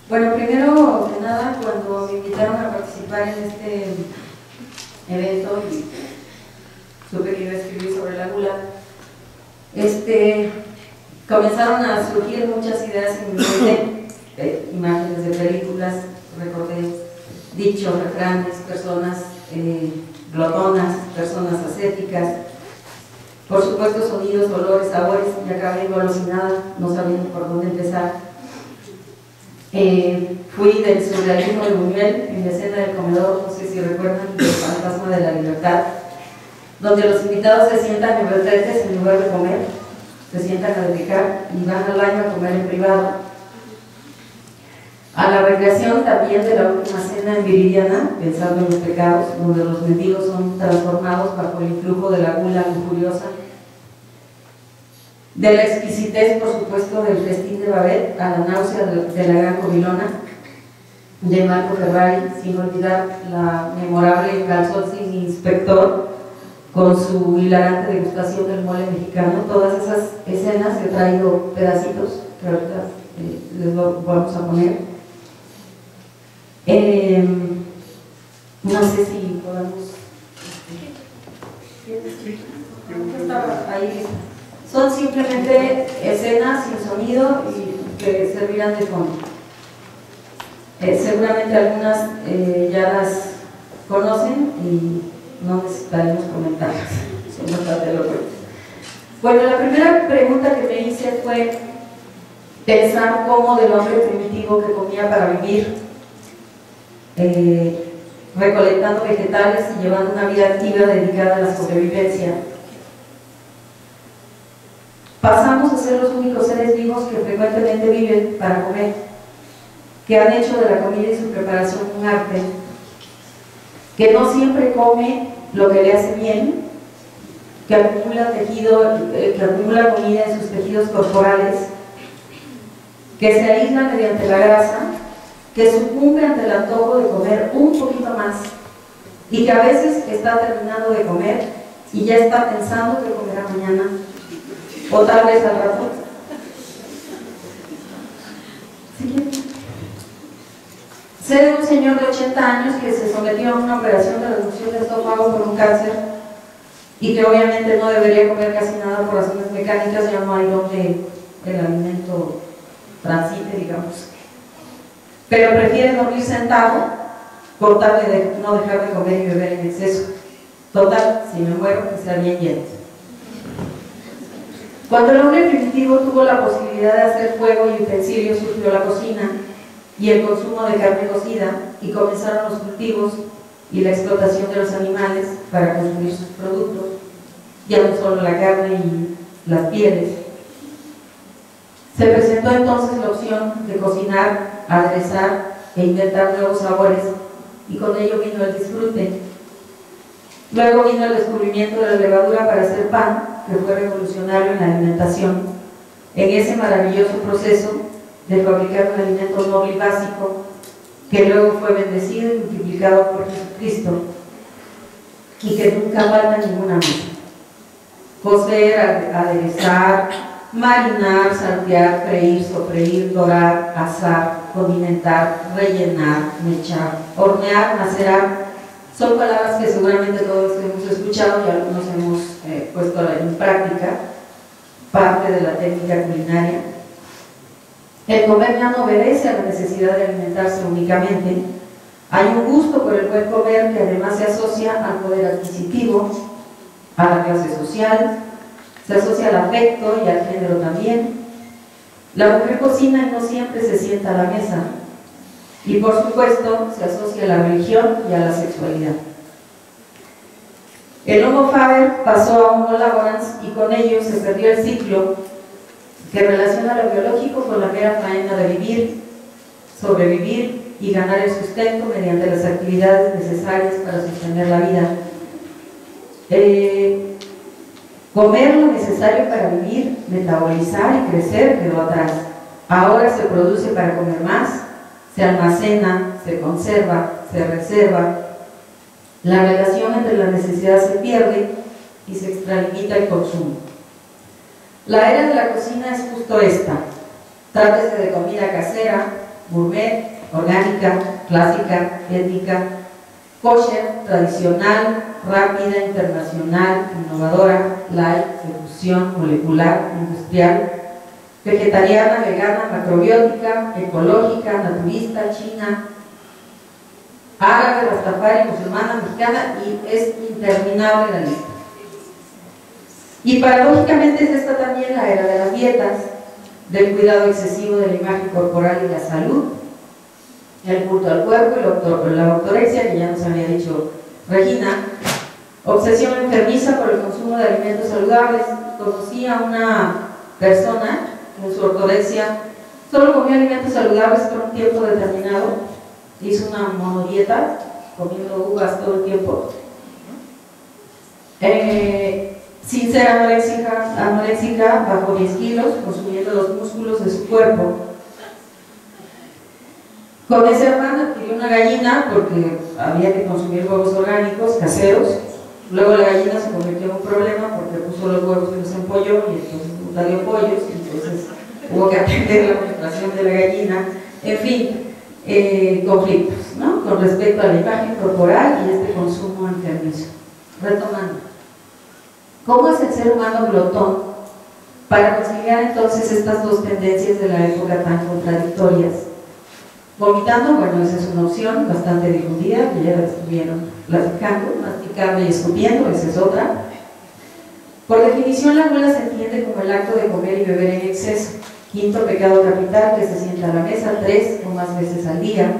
Bueno, primero que nada, cuando me invitaron a participar en este evento y supe que iba a escribir sobre la gula, comenzaron a surgir muchas ideas en mi mente, imágenes de películas, recordé dichos, refranes, personas glotonas, personas ascéticas, por supuesto sonidos, olores, sabores, y acabé engolosinada, no sabiendo por dónde empezar. Fui del surrealismo de Buñuel en la escena del comedor, no sé si recuerdan, del fantasma de la libertad, donde los invitados se sientan en retretes en lugar de comer, se sientan a dedicar y van al baño a comer en privado. A la recreación también de la última cena en Viridiana, pensando en los pecados, donde los mendigos son transformados bajo el influjo de la gula lujuriosa. De la exquisitez, por supuesto, del festín de Babet, a la náusea de la gran comilona de Marco Ferrari, sin olvidar la memorable calzón sin inspector con su hilarante degustación del mole mexicano. Todas esas escenas he traído pedacitos que ahorita les vamos a poner. No sé si podemos... Ahí son simplemente escenas sin sonido y que servirán de fondo. Seguramente algunas ya las conocen y no necesitaremos comentarlas, son bastante elocuentes. Bueno, la primera pregunta que me hice fue pensar cómo del hombre primitivo que comía para vivir, recolectando vegetales y llevando una vida activa dedicada a la sobrevivencia, pasamos a ser los únicos seres vivos que frecuentemente viven para comer, que han hecho de la comida y su preparación un arte, que no siempre come lo que le hace bien, que acumula comida en sus tejidos corporales, que se aísla mediante la grasa, que sucumbe ante el antojo de comer un poquito más y que a veces está terminando de comer y ya está pensando que comerá mañana o tal vez al rato. ¿Sí? Sé de un señor de 80 años que se sometió a una operación de reducción de estómago por un cáncer y que obviamente no debería comer casi nada por razones mecánicas, ya no hay donde el alimento transite, digamos. Pero prefiere dormir sentado con tal de no dejar de comer y beber en exceso. Total, si me muero, que sea bien lleno. Cuando el hombre primitivo tuvo la posibilidad de hacer fuego y utensilios, surgió la cocina y el consumo de carne cocida, y comenzaron los cultivos y la explotación de los animales para consumir sus productos, ya no solo la carne y las pieles. Se presentó entonces la opción de cocinar, aderezar e inventar nuevos sabores, y con ello vino el disfrute. Luego vino el descubrimiento de la levadura para hacer pan, que fue revolucionario en la alimentación. En ese maravilloso proceso de fabricar un alimento noble y básico, que luego fue bendecido y multiplicado por Jesucristo, y que nunca falta ninguna mesa. Cocer, aderezar, marinar, saltear, freír, sofreír, dorar, asar, condimentar, rellenar, mechar, hornear, macerar, son palabras que seguramente todos hemos escuchado y algunos hemos puesto en práctica, parte de la técnica culinaria. El comer ya no obedece a la necesidad de alimentarse únicamente. Hay un gusto por el buen comer que además se asocia al poder adquisitivo, a la clase social, se asocia al afecto y al género también. La mujer cocina y no siempre se sienta a la mesa. Y por supuesto se asocia a la religión y a la sexualidad. El Homo faber pasó a Homo laborans y con ello se perdió el ciclo que relaciona lo biológico con la mera faena de vivir, sobrevivir y ganar el sustento mediante las actividades necesarias para sostener la vida. Comer lo necesario para vivir, metabolizar y crecer quedó atrás. Ahora se produce para comer más, se almacena, se conserva, se reserva. La relación entre la necesidad se pierde y se extralimita el consumo. La era de la cocina es justo esta. Trátese de comida casera, gourmet, orgánica, clásica, étnica, kosher, tradicional, rápida, internacional, innovadora, light, de fusión, molecular, industrial, vegetariana, vegana, macrobiótica, ecológica, naturista, china, árabe, rastafari, musulmana, mexicana, y es interminable la lista. Y paradójicamente es esta también la era de las dietas, del cuidado excesivo de la imagen corporal y la salud, el culto al cuerpo, la ortorexia, que ya nos había dicho Regina, obsesión enfermiza por el consumo de alimentos saludables. Conocí a una persona con su ortorexia, solo comía alimentos saludables por un tiempo determinado, hizo una monodieta, comiendo uvas todo el tiempo, sin ser anoréxica, bajó 10 kilos, consumiendo los músculos de su cuerpo. Con ese afán adquirió una gallina porque había que consumir huevos orgánicos, caseros. Luego la gallina se convirtió en un problema porque puso los huevos y los empolló y entonces nunca dio pollos, y entonces hubo que atender la frustración de la gallina. En fin, conflictos, ¿no?, con respecto a la imagen corporal y este consumo enfermizo. Retomando, ¿cómo es el ser humano glotón para conciliar entonces estas dos tendencias de la época tan contradictorias? Vomitando, bueno, esa es una opción bastante difundida, que ya la estuvieron platicando. Masticando y escupiendo, esa es otra. Por definición, la gula se entiende como el acto de comer y beber en exceso. Quinto pecado capital, que se sienta a la mesa 3 o más veces al día,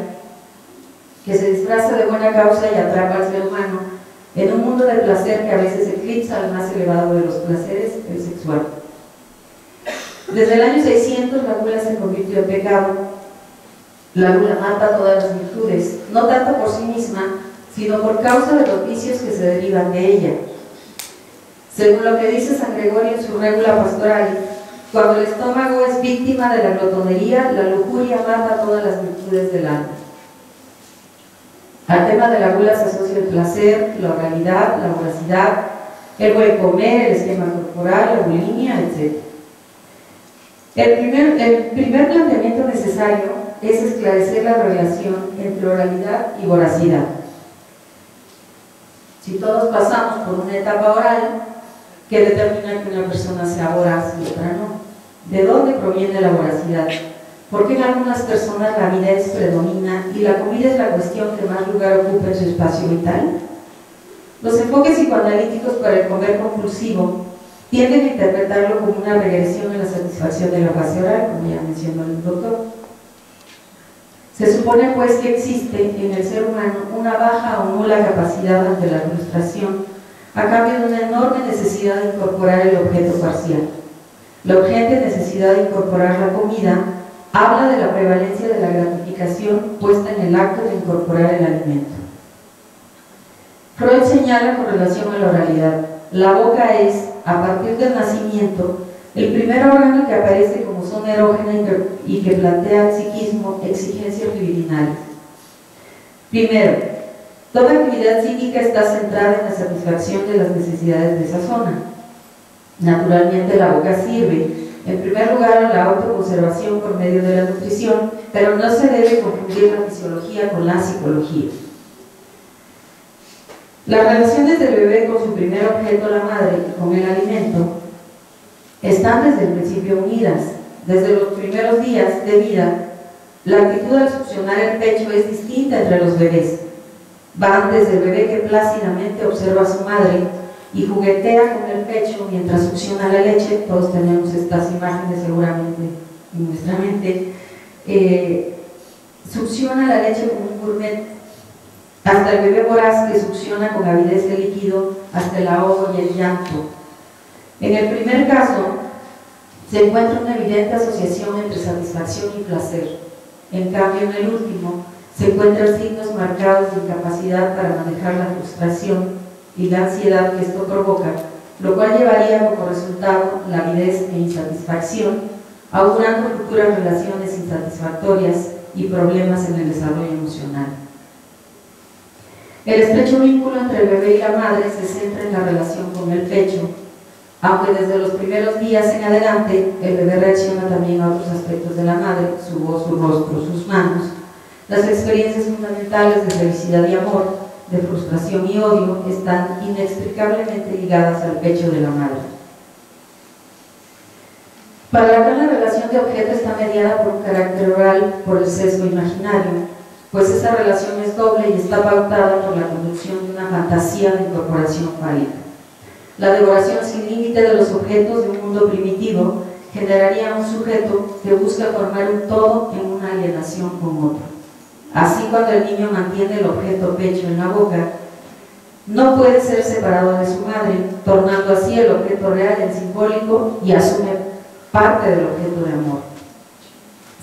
que se disfraza de buena causa y atrapa al ser humano en un mundo de placer que a veces eclipsa al más elevado de los placeres, el sexual. Desde el año 600 la gula se convirtió en pecado. La gula mata todas las virtudes, no tanto por sí misma, sino por causa de los vicios que se derivan de ella. Según lo que dice San Gregorio en su Regula Pastoral, cuando el estómago es víctima de la glotonería, la lujuria mata todas las virtudes del alma. Al tema de la gula se asocia el placer, la oralidad, la voracidad, el buen comer, el esquema corporal, la bulimia, etc. El primer planteamiento necesario es esclarecer la relación entre oralidad y voracidad. Si todos pasamos por una etapa oral, ¿qué determina que una persona sea voraz y otra no? ¿De dónde proviene la voracidad? ¿Por qué en algunas personas la avidez predomina y la comida es la cuestión que más lugar ocupa en su espacio vital? Los enfoques psicoanalíticos para el comer compulsivo tienden a interpretarlo como una regresión en la satisfacción de la fase oral, como ya mencionó el doctor. Se supone pues que existe en el ser humano una baja o nula capacidad ante la frustración a cambio de una enorme necesidad de incorporar el objeto parcial. La urgente necesidad de incorporar la comida habla de la prevalencia de la gratificación puesta en el acto de incorporar el alimento. Freud señala con relación a la oralidad: la boca es, a partir del nacimiento, el primer órgano que aparece como zona erógena y que plantea al psiquismo exigencias libidinales. Primero, toda actividad psíquica está centrada en la satisfacción de las necesidades de esa zona. Naturalmente la boca sirve, en primer lugar, a la autoconservación por medio de la nutrición, pero no se debe confundir la fisiología con la psicología. Las relaciones del bebé con su primer objeto, la madre, y con el alimento, están desde el principio unidas. Desde los primeros días de vida, la actitud al succionar el pecho es distinta entre los bebés. Van desde el bebé que plácidamente observa a su madre y juguetea con el pecho mientras succiona la leche. Todos tenemos estas imágenes seguramente en nuestra mente. Succiona la leche como un gourmet, hasta el bebé voraz que succiona con avidez el líquido, hasta el ahogo y el llanto. En el primer caso, se encuentra una evidente asociación entre satisfacción y placer. En cambio, en el último, se encuentran signos marcados de incapacidad para manejar la frustración y la ansiedad que esto provoca, lo cual llevaría como resultado la avidez e insatisfacción, augurando futuras relaciones insatisfactorias y problemas en el desarrollo emocional. El estrecho vínculo entre el bebé y la madre se centra en la relación con el pecho, aunque desde los primeros días en adelante el bebé reacciona también a otros aspectos de la madre, su voz, su rostro, sus manos. Las experiencias fundamentales de felicidad y amor, de frustración y odio, están inextricablemente ligadas al pecho de la madre. Para Lacan, la relación de objeto está mediada por un carácter oral, por el sesgo imaginario, pues esa relación es doble y está pautada por la conducción de una fantasía de incorporación fálica. La devoración sin límite de los objetos de un mundo primitivo generaría un sujeto que busca formar un todo en una alienación con otro. Así, cuando el niño mantiene el objeto pecho en la boca, no puede ser separado de su madre, tornando así el objeto real en simbólico y asume parte del objeto de amor.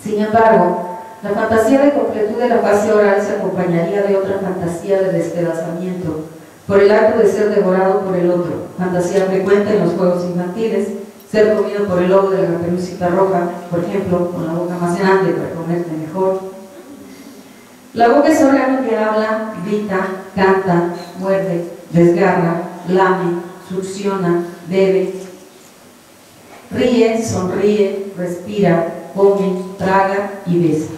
Sin embargo, la fantasía de completud de la fase oral se acompañaría de otra fantasía de despedazamiento, por el acto de ser devorado por el otro, fantasía frecuente en los juegos infantiles, ser comido por el lobo de la Caperucita Roja, por ejemplo, con la boca más grande para comerte mejor. La boca es órgano que habla, grita, canta, muerde, desgarra, lame, succiona, bebe, ríe, sonríe, respira, come, traga y besa.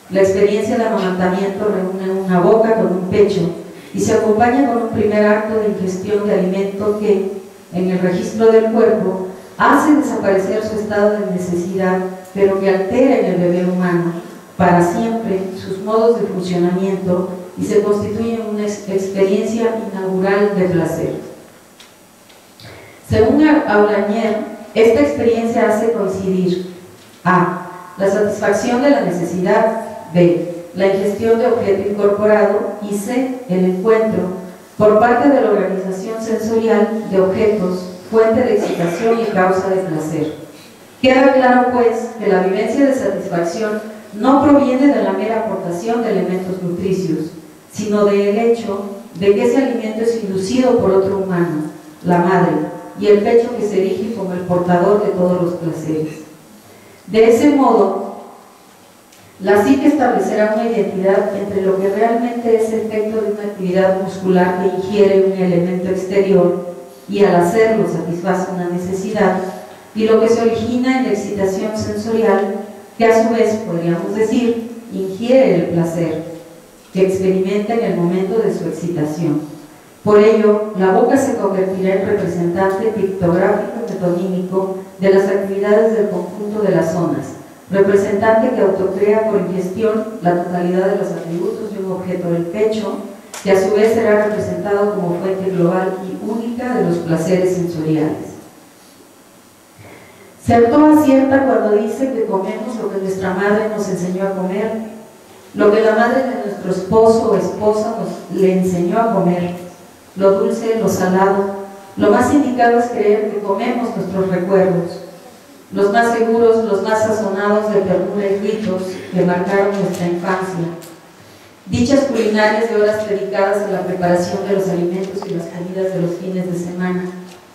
La experiencia de amamantamiento reúne una boca con un pecho y se acompaña con un primer acto de ingestión de alimento que, en el registro del cuerpo, hace desaparecer su estado de necesidad, pero que altera en el bebé humano para siempre sus modos de funcionamiento y se constituye en una experiencia inaugural de placer. Según Aulagnier, esta experiencia hace coincidir a. La satisfacción de la necesidad, b. La ingestión de objeto incorporado y c. El encuentro por parte de la organización sensorial de objetos, fuente de excitación y causa de placer. Queda claro, pues, que la vivencia de satisfacción no proviene de la mera aportación de elementos nutricios, sino del hecho de que ese alimento es inducido por otro humano, la madre, y el pecho que se erige como el portador de todos los placeres. De ese modo, la psique establecerá una identidad entre lo que realmente es efecto de una actividad muscular que ingiere un elemento exterior y al hacerlo satisface una necesidad, y lo que se origina en la excitación sensorial, que a su vez, podríamos decir, ingiere el placer que experimenta en el momento de su excitación. Por ello, la boca se convertirá en representante pictográfico y metonímico de las actividades del conjunto de las zonas, representante que autocrea por ingestión la totalidad de los atributos de un objeto del pecho, que a su vez será representado como fuente global y única de los placeres sensoriales. Certeau acierta cuando dice que comemos lo que nuestra madre nos enseñó a comer, lo que la madre de nuestro esposo o esposa le enseñó a comer, lo dulce, lo salado. Lo más indicado es creer que comemos nuestros recuerdos, los más seguros, los más sazonados de ternura y ritos que marcaron nuestra infancia. Dichas culinarias de horas dedicadas a la preparación de los alimentos y las comidas de los fines de semana,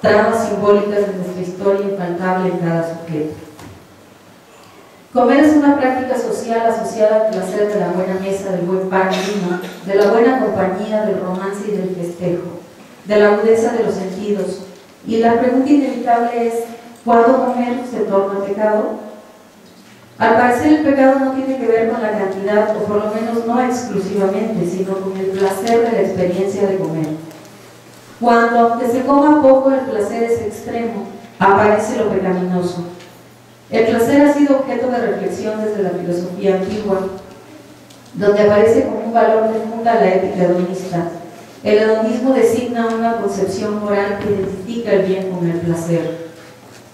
tramas simbólicas de nuestra historia infaltable en cada sujeto. Comer es una práctica social asociada al placer de la buena mesa, del buen pan y vino, de la buena compañía, del romance y del festejo, de la agudeza de los sentidos. Y la pregunta inevitable es: ¿cuándo comer se torna pecado? Al parecer, el pecado no tiene que ver con la cantidad, o por lo menos no exclusivamente, sino con el placer de la experiencia de comer. Cuando, aunque se coma poco, el placer es extremo, aparece lo pecaminoso. El placer ha sido objeto de reflexión desde la filosofía antigua, donde aparece como un valor que funda la ética hedonista. El hedonismo designa una concepción moral que identifica el bien con el placer.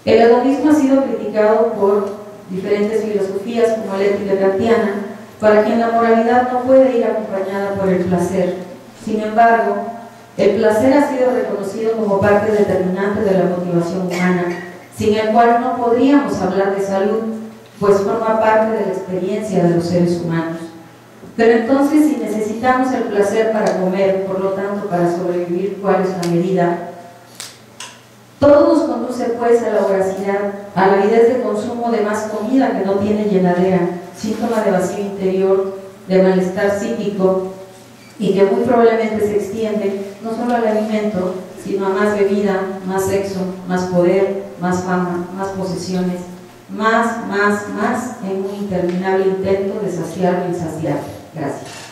El hedonismo ha sido criticado por diferentes filosofías como la ética kantiana, para quien la moralidad no puede ir acompañada por el placer. Sin embargo, el placer ha sido reconocido como parte determinante de la motivación humana, sin el cual no podríamos hablar de salud, pues forma parte de la experiencia de los seres humanos. Pero entonces, si necesitamos el placer para comer, por lo tanto para sobrevivir, ¿cuál es la medida? Todo nos conduce pues a la voracidad, a la avidez de consumo de más comida que no tiene llenadera, síntoma de vacío interior, de malestar psíquico, y que muy probablemente se extiende no solo al alimento, sino a más bebida, más sexo, más poder, más fama, más posesiones, más, en un interminable intento de saciar lo insaciable. Gracias.